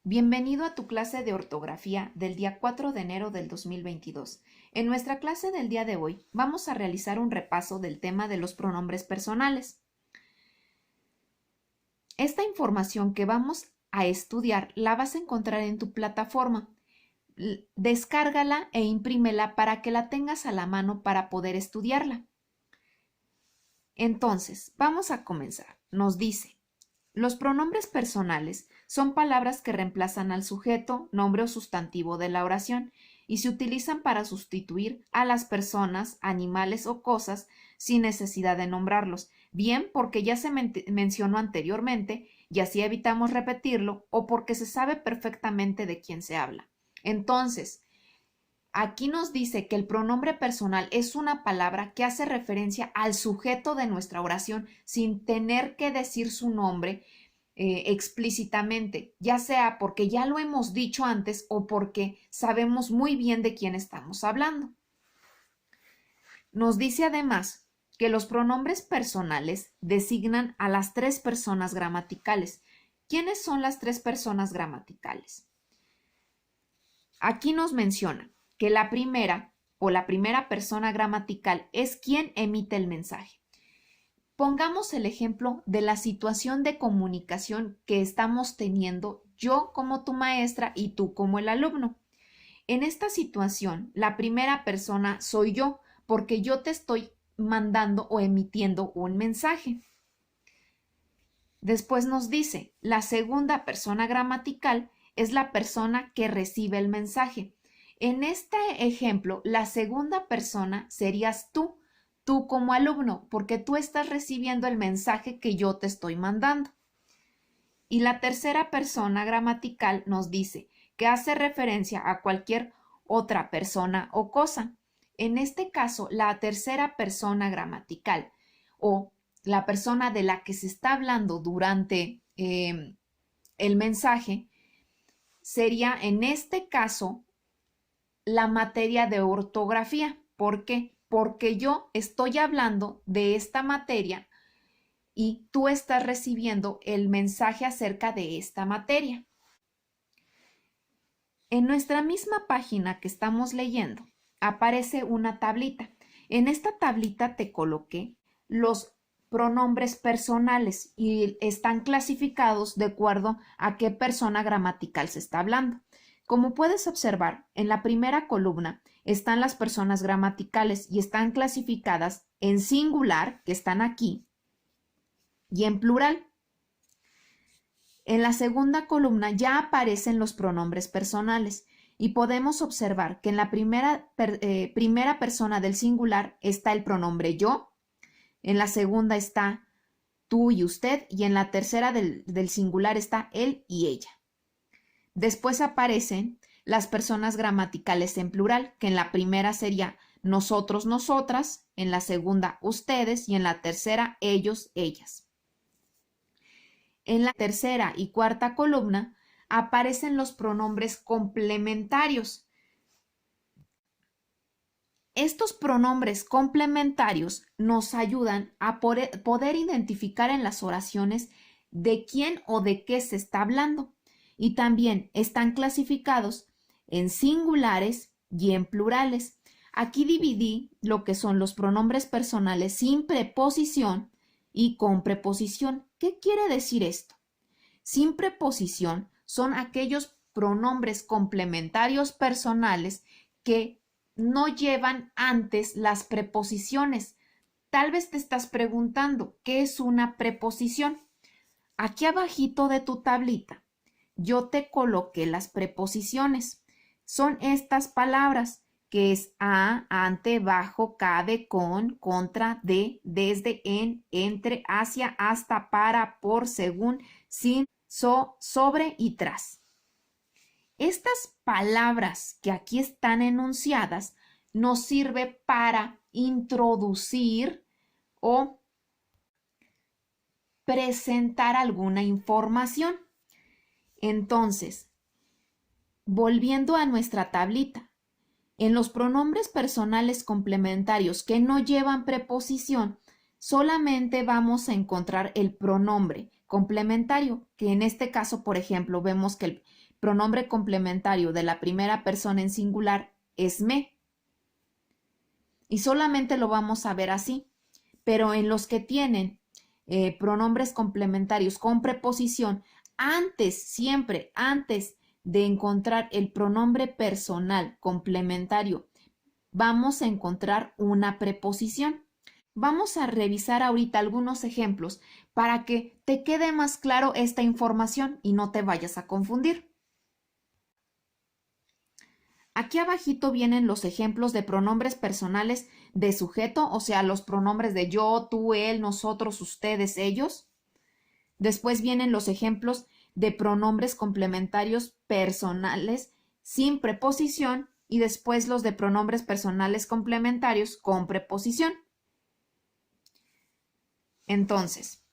Bienvenido a tu clase de ortografía del día 4 de enero del 2022. En nuestra clase del día de hoy vamos a realizar un repaso del tema de los pronombres personales. Esta información que vamos a estudiar la vas a encontrar en tu plataforma. Descárgala e imprímela para que la tengas a la mano para poder estudiarla. Entonces, vamos a comenzar. Nos dice: los pronombres personales son palabras que reemplazan al sujeto, nombre o sustantivo de la oración y se utilizan para sustituir a las personas, animales o cosas sin necesidad de nombrarlos, bien porque ya se mencionó anteriormente y así evitamos repetirlo, o porque se sabe perfectamente de quién se habla. Entonces, aquí nos dice que el pronombre personal es una palabra que hace referencia al sujeto de nuestra oración sin tener que decir su nombre explícitamente, ya sea porque ya lo hemos dicho antes o porque sabemos muy bien de quién estamos hablando. Nos dice además que los pronombres personales designan a las tres personas gramaticales. ¿Quiénes son las tres personas gramaticales? Aquí nos menciona que la primera o la primera persona gramatical es quien emite el mensaje. Pongamos el ejemplo de la situación de comunicación que estamos teniendo yo como tu maestra y tú como el alumno. En esta situación, la primera persona soy yo, porque yo te estoy mandando o emitiendo un mensaje. Después nos dice, la segunda persona gramatical es la persona que recibe el mensaje. En este ejemplo, la segunda persona serías tú como alumno, porque tú estás recibiendo el mensaje que yo te estoy mandando. Y la tercera persona gramatical nos dice que hace referencia a cualquier otra persona o cosa. En este caso, la tercera persona gramatical o la persona de la que se está hablando durante el mensaje sería, en este caso, la materia de ortografía. ¿Por qué? Porque yo estoy hablando de esta materia y tú estás recibiendo el mensaje acerca de esta materia. En nuestra misma página que estamos leyendo aparece una tablita. En esta tablita te coloqué los pronombres personales y están clasificados de acuerdo a qué persona gramatical se está hablando. Como puedes observar, en la primera columna están las personas gramaticales y están clasificadas en singular, que están aquí, y en plural. En la segunda columna ya aparecen los pronombres personales y podemos observar que en la primera persona del singular está el pronombre yo, en la segunda está tú y usted y en la tercera del singular está él y ella. Después aparecen las personas gramaticales en plural, que en la primera sería nosotros, nosotras, en la segunda ustedes y en la tercera ellos, ellas. En la tercera y cuarta columna aparecen los pronombres complementarios. Estos pronombres complementarios nos ayudan a poder identificar en las oraciones de quién o de qué se está hablando. Y también están clasificados en singulares y en plurales. Aquí dividí lo que son los pronombres personales sin preposición y con preposición. ¿Qué quiere decir esto? Sin preposición son aquellos pronombres complementarios personales que no llevan antes las preposiciones. Tal vez te estás preguntando, ¿qué es una preposición? Aquí abajito de tu tablita yo te coloqué las preposiciones. Son estas palabras que es a, ante, bajo, cabe, con, contra, de, desde, en, entre, hacia, hasta, para, por, según, sin, sobre y tras. Estas palabras que aquí están enunciadas nos sirve para introducir o presentar alguna información. Entonces, volviendo a nuestra tablita, en los pronombres personales complementarios que no llevan preposición, solamente vamos a encontrar el pronombre complementario, que en este caso, por ejemplo, vemos que el pronombre complementario de la primera persona en singular es me. Y solamente lo vamos a ver así, pero en los que tienen pronombres complementarios con preposición, siempre antes de encontrar el pronombre personal complementario, vamos a encontrar una preposición. Vamos a revisar ahorita algunos ejemplos para que te quede más claro esta información y no te vayas a confundir. Aquí abajito vienen los ejemplos de pronombres personales de sujeto, o sea, los pronombres de yo, tú, él, nosotros, ustedes, ellos. Después vienen los ejemplos de pronombres complementarios personales sin preposición y después los de pronombres personales complementarios con preposición. Entonces,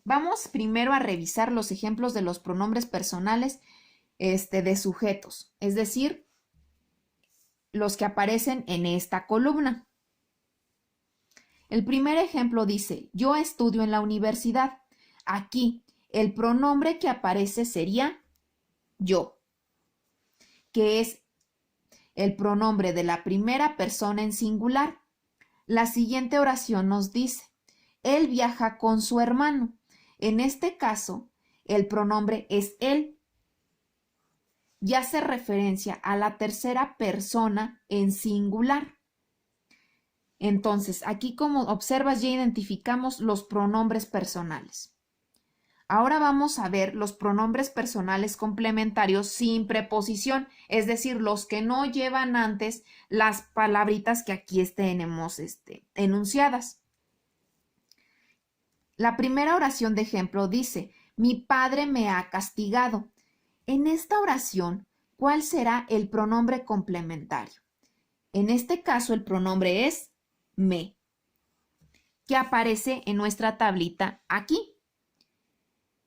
vamos primero a revisar los ejemplos de los pronombres personales de sujetos, es decir, los que aparecen en esta columna. El primer ejemplo dice, yo estudio en la universidad. Aquí, el pronombre que aparece sería yo, que es el pronombre de la primera persona en singular. La siguiente oración nos dice, él viaja con su hermano. En este caso, el pronombre es él. Y hace referencia a la tercera persona en singular. Entonces, aquí como observas ya identificamos los pronombres personales. Ahora vamos a ver los pronombres personales complementarios sin preposición, es decir, los que no llevan antes las palabritas que aquí tenemos enunciadas. La primera oración de ejemplo dice, mi padre me ha castigado. En esta oración, ¿cuál será el pronombre complementario? En este caso, el pronombre es me, que aparece en nuestra tablita aquí,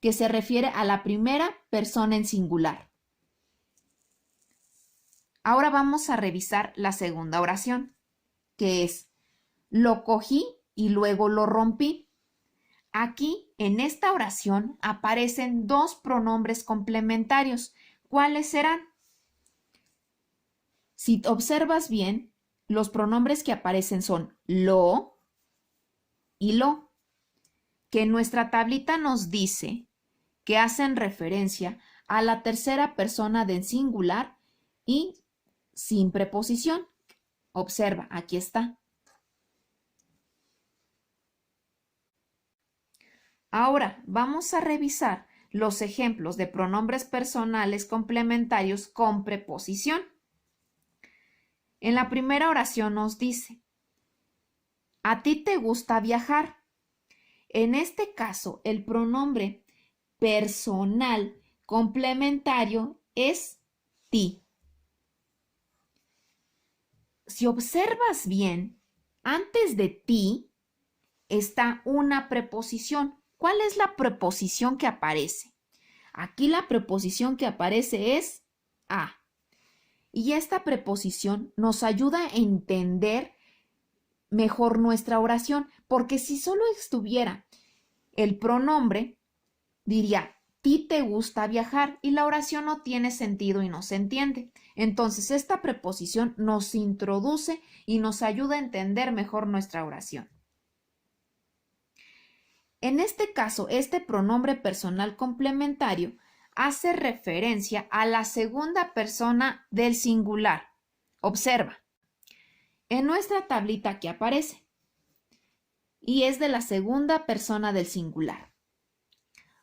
que se refiere a la primera persona en singular. Ahora vamos a revisar la segunda oración, que es lo cogí y luego lo rompí. Aquí, en esta oración, aparecen dos pronombres complementarios. ¿Cuáles serán? Si observas bien, los pronombres que aparecen son lo y lo, que en nuestra tablita nos dice que hacen referencia a la tercera persona del singular y sin preposición. Observa, aquí está. Ahora vamos a revisar los ejemplos de pronombres personales complementarios con preposición. En la primera oración nos dice, ¿a ti te gusta viajar? En este caso, el pronombre personal complementario es ti. Si observas bien, antes de ti está una preposición. ¿Cuál es la preposición que aparece? Aquí la preposición que aparece es a. Y esta preposición nos ayuda a entender mejor nuestra oración, porque si solo estuviera el pronombre, diría, ti te gusta viajar y la oración no tiene sentido y no se entiende. Entonces, esta preposición nos introduce y nos ayuda a entender mejor nuestra oración. En este caso, este pronombre personal complementario hace referencia a la segunda persona del singular. Observa, en nuestra tablita que aparece y es de la segunda persona del singular.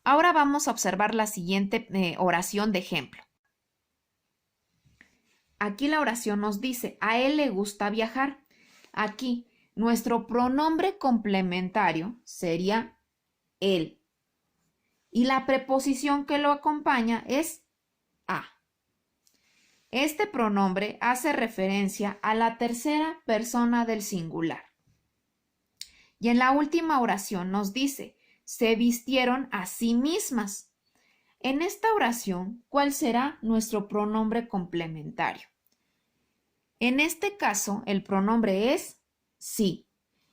Ahora vamos a observar la siguiente oración de ejemplo. Aquí la oración nos dice, a él le gusta viajar. Aquí nuestro pronombre complementario sería él. Y la preposición que lo acompaña es a. Este pronombre hace referencia a la tercera persona del singular. Y en la última oración nos dice, se vistieron a sí mismas. En esta oración, ¿cuál será nuestro pronombre complementario? En este caso, el pronombre es sí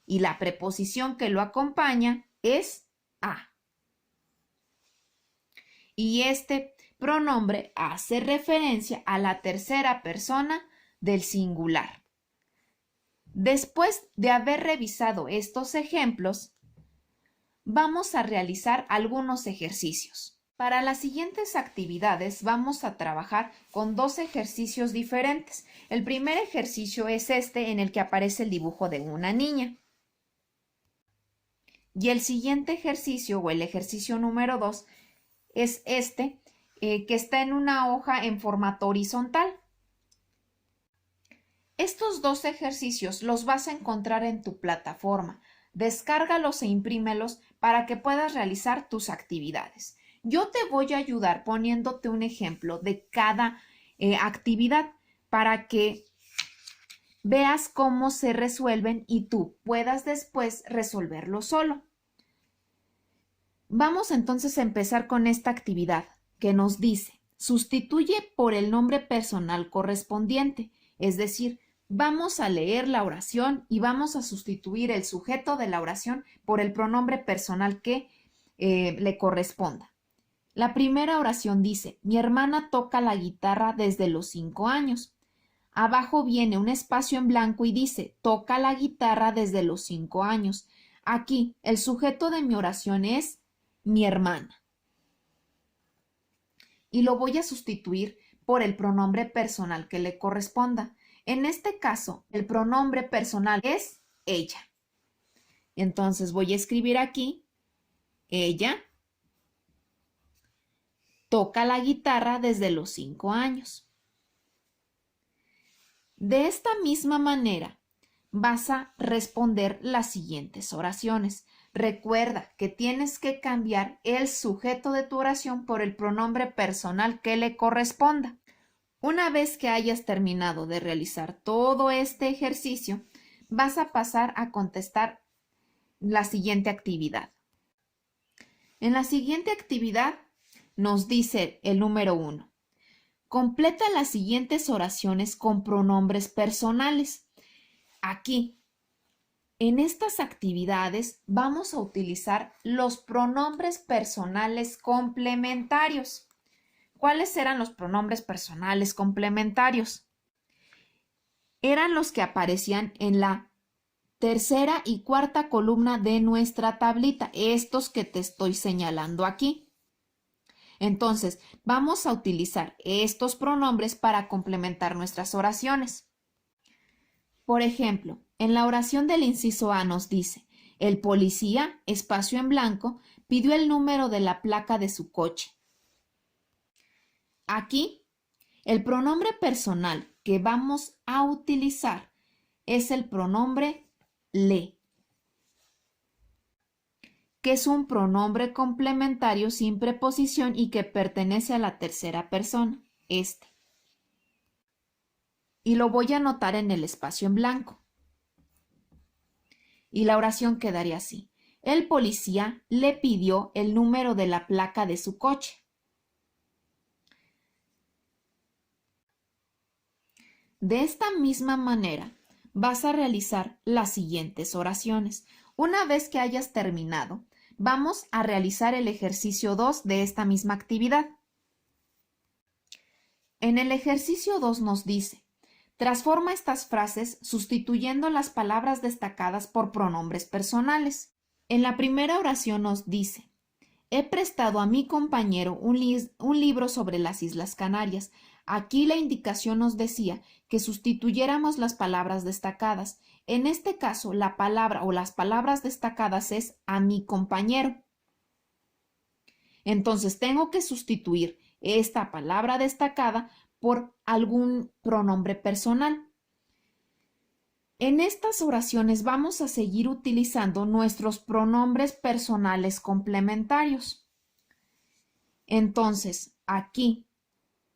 y la preposición que lo acompaña es a. y este pronombre hace referencia a la tercera persona del singular. Después de haber revisado estos ejemplos, vamos a realizar algunos ejercicios. Para las siguientes actividades vamos a trabajar con dos ejercicios diferentes. El primer ejercicio es este, en el que aparece el dibujo de una niña. Y el siguiente ejercicio, o el ejercicio número 2, es este, que está en una hoja en formato horizontal. Estos dos ejercicios los vas a encontrar en tu plataforma. Descárgalos e imprímelos para que puedas realizar tus actividades. Yo te voy a ayudar poniéndote un ejemplo de cada actividad para que veas cómo se resuelven y tú puedas después resolverlo solo. Vamos entonces a empezar con esta actividad que nos dice: sustituye por el nombre personal correspondiente, es decir, vamos a leer la oración y vamos a sustituir el sujeto de la oración por el pronombre personal que le corresponda. La primera oración dice: mi hermana toca la guitarra desde los 5 años. Abajo viene un espacio en blanco y dice: toca la guitarra desde los 5 años. Aquí el sujeto de mi oración es mi hermana. Y lo voy a sustituir por el pronombre personal que le corresponda. En este caso, el pronombre personal es ella. Entonces voy a escribir aquí: ella toca la guitarra desde los 5 años. De esta misma manera vas a responder las siguientes oraciones. Recuerda que tienes que cambiar el sujeto de tu oración por el pronombre personal que le corresponda. Una vez que hayas terminado de realizar todo este ejercicio, vas a pasar a contestar la siguiente actividad. En la siguiente actividad nos dice el número 1. Completa las siguientes oraciones con pronombres personales. Aquí, en estas actividades, vamos a utilizar los pronombres personales complementarios. ¿Cuáles eran los pronombres personales complementarios? Eran los que aparecían en la tercera y cuarta columna de nuestra tablita, estos que te estoy señalando aquí. Entonces, vamos a utilizar estos pronombres para complementar nuestras oraciones. Por ejemplo, en la oración del inciso A nos dice: el policía, espacio en blanco, pidió el número de la placa de su coche. Aquí, el pronombre personal que vamos a utilizar es el pronombre le, que es un pronombre complementario sin preposición y que pertenece a la tercera persona, este. Y lo voy a anotar en el espacio en blanco. Y la oración quedaría así: el policía le pidió el número de la placa de su coche. De esta misma manera vas a realizar las siguientes oraciones. Una vez que hayas terminado, vamos a realizar el ejercicio 2 de esta misma actividad. En el ejercicio 2 nos dice: transforma estas frases sustituyendo las palabras destacadas por pronombres personales. En la primera oración nos dice: he prestado a mi compañero un libro sobre las Islas Canarias. Aquí la indicación nos decía que sustituyéramos las palabras destacadas. En este caso, la palabra o las palabras destacadas es a mi compañero. Entonces, tengo que sustituir esta palabra destacada por algún pronombre personal. En estas oraciones vamos a seguir utilizando nuestros pronombres personales complementarios. Entonces, aquí,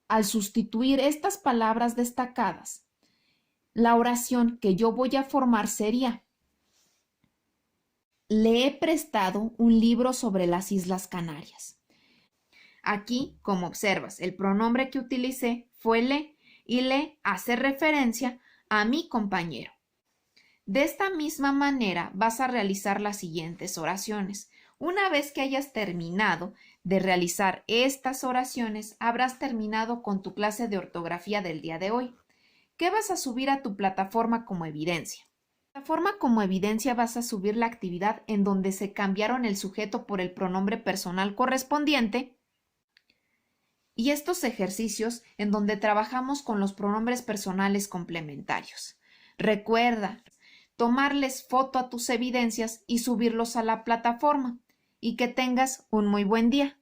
al sustituir estas palabras destacadas, la oración que yo voy a formar sería: le he prestado un libro sobre las Islas Canarias. Aquí, como observas, el pronombre que utilicé fue le y le hace referencia a mi compañero. De esta misma manera vas a realizar las siguientes oraciones. Una vez que hayas terminado, de realizar estas oraciones, habrás terminado con tu clase de ortografía del día de hoy. ¿Qué vas a subir a tu plataforma como evidencia? En la plataforma como evidencia vas a subir la actividad en donde se cambiaron el sujeto por el pronombre personal correspondiente y estos ejercicios en donde trabajamos con los pronombres personales complementarios. Recuerda tomarles foto a tus evidencias y subirlos a la plataforma y que tengas un muy buen día.